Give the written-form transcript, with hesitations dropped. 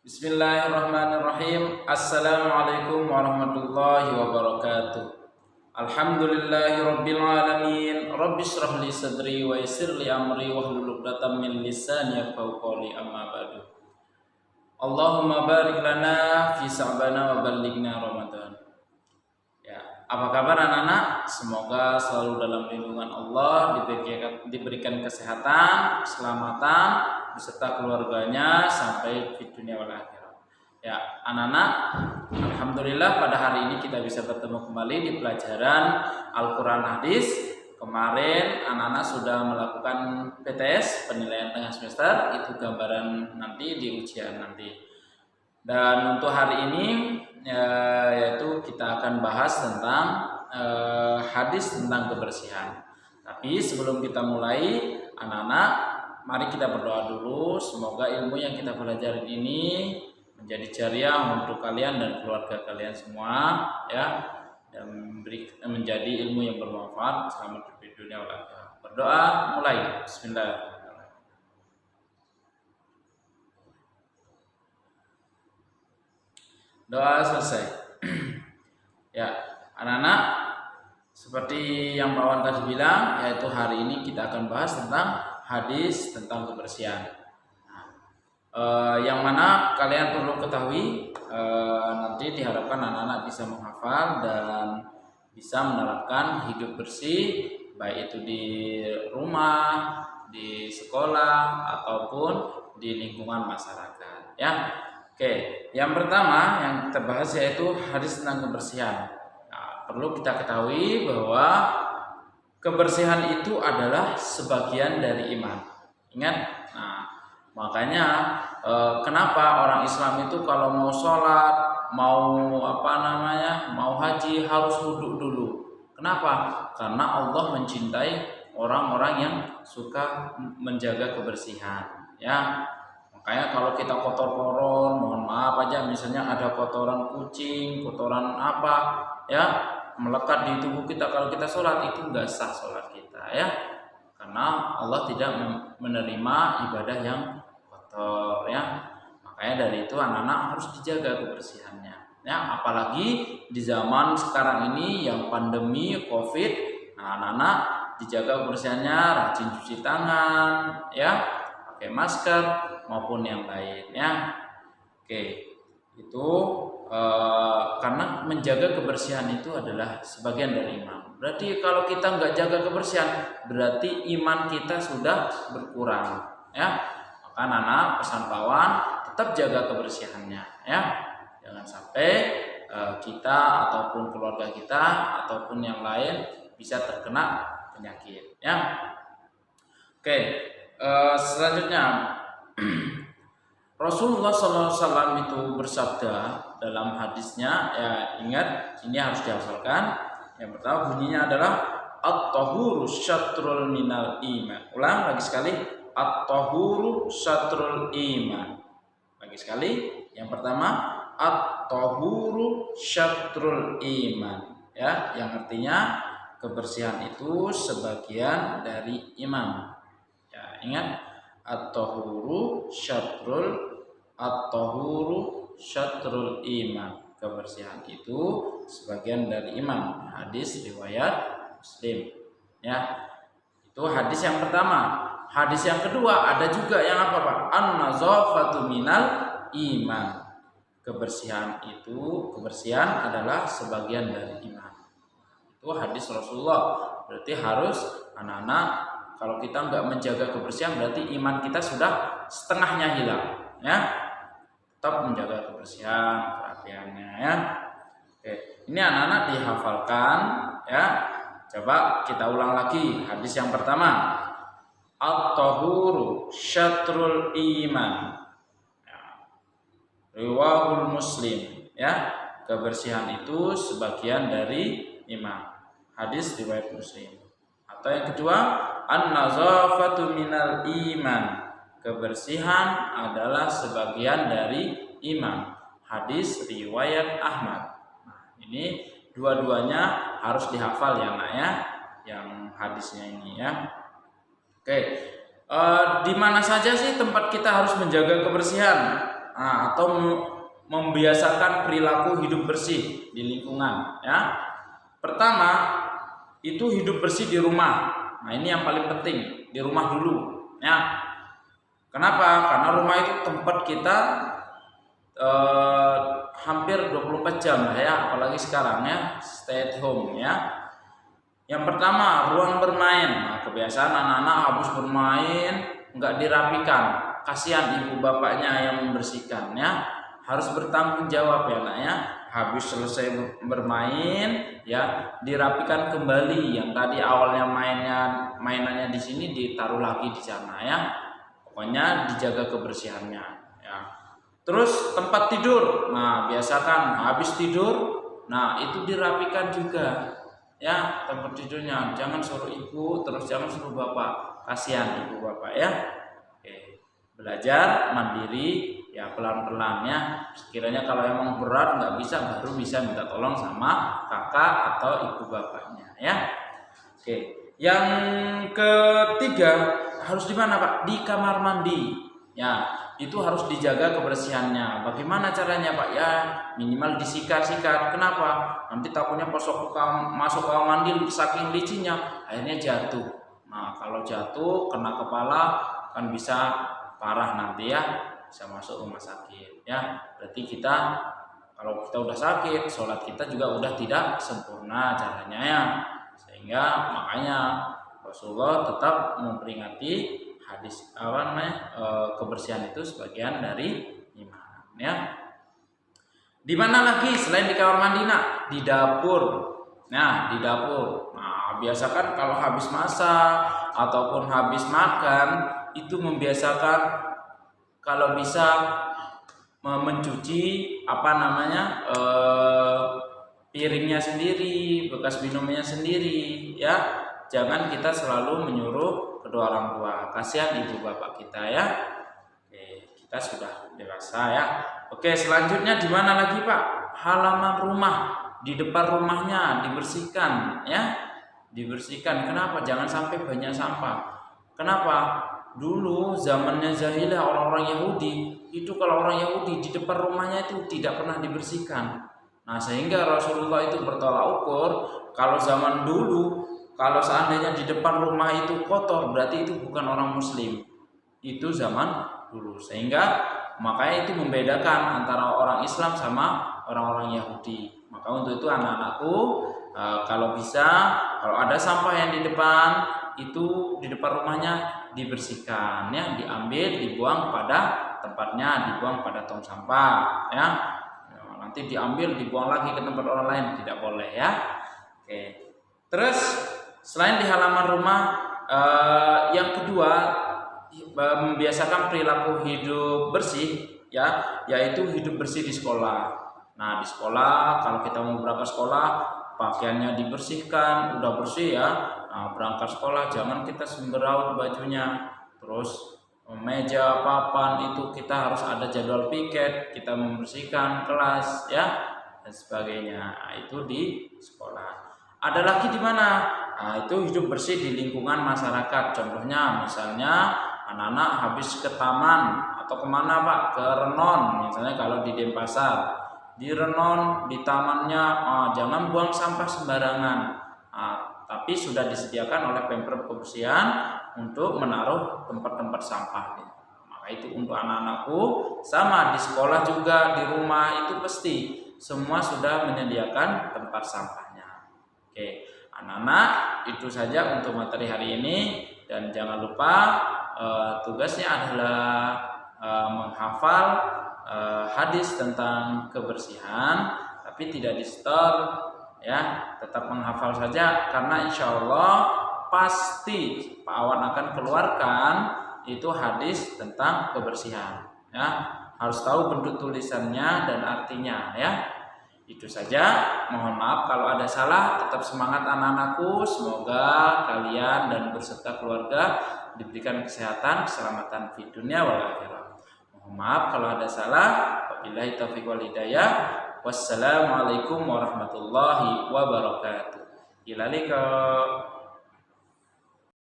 Bismillahirrahmanirrahim. Assalamualaikum warahmatullahi wabarakatuh. Alhamdulillahi rabbil alamin. Rabbi shrah li sadri wa yassir li amri wahlul 'uqdatam min lisani yafqahu qawli, amma ba'du. Allahumma barik lana fi sa'bana wa ballighna Ramadan. Ya, apa kabar anak-anak? Semoga selalu dalam lindungan Allah, diberikan kesehatan, keselamatan beserta keluarganya sampai di dunia wal akhirat. Ya, anak-anak, alhamdulillah pada hari ini kita bisa bertemu kembali di pelajaran Al-Qur'an Hadis. Kemarin anak-anak sudah melakukan PTS, penilaian tengah semester, itu gambaran nanti di ujian nanti. Dan untuk hari ini yaitu kita akan bahas tentang hadis tentang kebersihan. Tapi sebelum kita mulai, anak-anak, mari kita berdoa dulu. Semoga ilmu yang kita pelajari ini menjadi jariah untuk kalian dan keluarga kalian semua, ya, dan menjadi ilmu yang bermanfaat selamat di dunia wal akhirat. Berdoa mulai. Bismillahirrahmanirrahim. Doa selesai. Ya, anak-anak, seperti yang Pak Wan tadi bilang, yaitu hari ini kita akan bahas tentang hadis tentang kebersihan. Yang mana kalian perlu ketahui, nanti diharapkan anak-anak bisa menghafal dan bisa menerapkan hidup bersih, baik itu di rumah, di sekolah, ataupun di lingkungan masyarakat. Ya, oke. Yang pertama yang kita bahas yaitu hadis tentang kebersihan. Nah, perlu kita ketahui bahwa kebersihan itu adalah sebagian dari iman. Ingat, nah makanya kenapa orang Islam itu kalau mau sholat, mau mau haji harus wudhu dulu. Kenapa? Karena Allah mencintai orang-orang yang suka menjaga kebersihan. Ya, makanya kalau kita kotor-kotor, mohon maaf aja, misalnya ada kotoran kucing, kotoran apa, ya, melekat di tubuh kita, kalau kita sholat itu nggak sah sholat kita, ya, karena Allah tidak menerima ibadah yang kotor, ya. Makanya dari itu anak-anak harus dijaga kebersihannya, ya, apalagi di zaman sekarang ini yang pandemi COVID. Nah, anak-anak dijaga kebersihannya, rajin cuci tangan, ya, pakai masker maupun yang lain, ya. Oke, itu karena menjaga kebersihan itu adalah sebagian dari iman. Berarti kalau kita nggak jaga kebersihan, berarti iman kita sudah berkurang, ya. Maka anak-anak, pesan Pawan, tetap jaga kebersihannya, ya. Jangan sampai kita ataupun keluarga kita ataupun yang lain bisa terkena penyakit, ya. Oke, selanjutnya Rasulullah SAW itu bersabda dalam hadisnya, ya, ingat, ini harus dihafalkan. Yang pertama bunyinya adalah at-tahuru syatrul minal iman. Ulang lagi sekali, at-tahuru syatrul iman. Lagi sekali, yang pertama at-tahuru syatrul iman, ya, yang artinya kebersihan itu sebagian dari iman. Ya, ingat, at-tahuru syatrul iman. Kebersihan itu sebagian dari iman. Hadis riwayat Muslim, ya. Itu hadis yang pertama. Hadis yang kedua ada juga yang apa, Pak? An-nazafatu minal iman. Kebersihan adalah sebagian dari iman. Itu hadis Rasulullah. Berarti harus anak-anak, kalau kita nggak menjaga kebersihan berarti iman kita sudah setengahnya hilang, ya. Tetap menjaga kebersihan, perhatiannya, ya. Oke, ini anak-anak dihafalkan, ya. Coba kita ulang lagi hadis yang pertama. At-tahuru syatrul iman. Ya. Riwahul Muslim, ya. Kebersihan itu sebagian dari iman. Hadis riwayat Muslim. Atau yang kedua, an-nazafatu minal iman. Kebersihan adalah sebagian dari iman. Hadis riwayat Ahmad. Nah, ini dua-duanya harus dihafal, ya, Nak, ya, yang hadisnya ini, ya. Oke, di mana saja sih tempat kita harus menjaga kebersihan? atau membiasakan perilaku hidup bersih di lingkungan ya. Pertama itu hidup bersih di rumah. Nah ini yang paling penting, di rumah dulu ya. Kenapa? Karena rumah itu tempat kita hampir 24 jam lah ya, apalagi sekarang ya, stay at home ya. Yang pertama, ruang bermain. Nah, kebiasaan anak-anak habis bermain nggak dirapikan, kasihan ibu bapaknya yang membersihkan ya. Harus bertanggung jawab ya anaknya. Habis selesai bermain ya, dirapikan kembali. Yang tadi awalnya mainannya di sini ditaruh lagi di sana ya. Pokoknya dijaga kebersihannya ya. Terus tempat tidur. Nah, biasakan habis tidur, nah itu dirapikan juga. Ya, tempat tidurnya jangan suruh ibu, terus jangan suruh bapak, kasihan ibu bapak ya. Oke. Belajar mandiri ya, pelan-pelan ya. Sekiranya kalau emang berat nggak bisa, baru bisa minta tolong sama kakak atau ibu bapaknya ya. Oke. Yang ketiga, harus di mana Pak? Di kamar mandi ya. Itu harus dijaga kebersihannya. Bagaimana caranya Pak? Ya minimal disikat-sikat. Kenapa? Nanti takutnya masuk ke kamar mandi saking licinnya akhirnya jatuh. Nah kalau jatuh kena kepala kan bisa parah nanti ya, bisa masuk rumah sakit ya. Berarti kita kalau kita udah sakit, sholat kita juga udah tidak sempurna caranya ya. Sehingga makanya Rasulullah tetap memperingati hadis kebersihan itu sebagian dari iman ya. Di mana lagi selain di kamar mandi nak? Di dapur. Nah, di dapur. Nah, biasakan kalau habis masak ataupun habis makan itu membiasakan kalau bisa mencuci piringnya sendiri, bekas minumnya sendiri ya. Jangan kita selalu menyuruh kedua orang tua, kasihan ibu bapak kita ya. Oke, kita sudah dewasa ya. Oke, selanjutnya di mana lagi Pak? Halaman rumah, di depan rumahnya dibersihkan ya. Dibersihkan. Kenapa? Jangan sampai banyak sampah. Kenapa? Dulu zamannya jahiliyah orang-orang Yahudi, itu kalau orang Yahudi di depan rumahnya itu tidak pernah dibersihkan. Nah, sehingga Rasulullah itu bertolak ukur, kalau zaman dulu kalau seandainya di depan rumah itu kotor, berarti itu bukan orang muslim. Itu zaman dulu. Sehingga makanya itu membedakan antara orang Islam sama orang-orang Yahudi. Maka untuk itu anak-anakku, kalau bisa, kalau ada sampah yang di depan, itu di depan rumahnya dibersihkan ya, diambil, dibuang pada tempatnya, dibuang pada tong sampah ya. Nanti diambil, dibuang lagi ke tempat orang lain, tidak boleh ya. Oke. Terus selain di halaman rumah, yang kedua membiasakan perilaku hidup bersih ya, yaitu hidup bersih di sekolah. Nah di sekolah kalau kita mau berangkat sekolah, pakaiannya dibersihkan, udah bersih ya. Nah, berangkat sekolah jangan kita sembraut bajunya, terus meja, papan itu kita harus ada jadwal piket, kita membersihkan kelas ya dan sebagainya. Nah, itu di sekolah. Ada lagi di mana? Nah, itu hidup bersih di lingkungan masyarakat. Contohnya misalnya anak-anak habis ke taman atau kemana Pak? Ke Renon misalnya kalau di Denpasar. Di Renon, di tamannya jangan buang sampah sembarangan. Tapi sudah disediakan oleh Pemprov kebersihan untuk menaruh tempat-tempat sampah. Maka itu untuk anak-anakku, sama di sekolah juga, di rumah itu pasti semua sudah menyediakan tempat sampahnya. Oke, anak-anak itu saja untuk materi hari ini, dan jangan lupa tugasnya adalah menghafal hadis tentang kebersihan, tapi tidak di store ya, tetap menghafal saja karena insya Allah pasti Pak Awan akan keluarkan itu hadis tentang kebersihan ya. Harus tahu bentuk tulisannya dan artinya ya. Itu saja, mohon maaf kalau ada salah. Tetap semangat anak-anakku, semoga kalian dan beserta keluarga diberikan kesehatan, keselamatan di dunia wal akhirah. Mohon maaf kalau ada salah. Wabillahi taufiq wal hidayah. Wassalamualaikum warahmatullahi wabarakatuh. Ila liqa.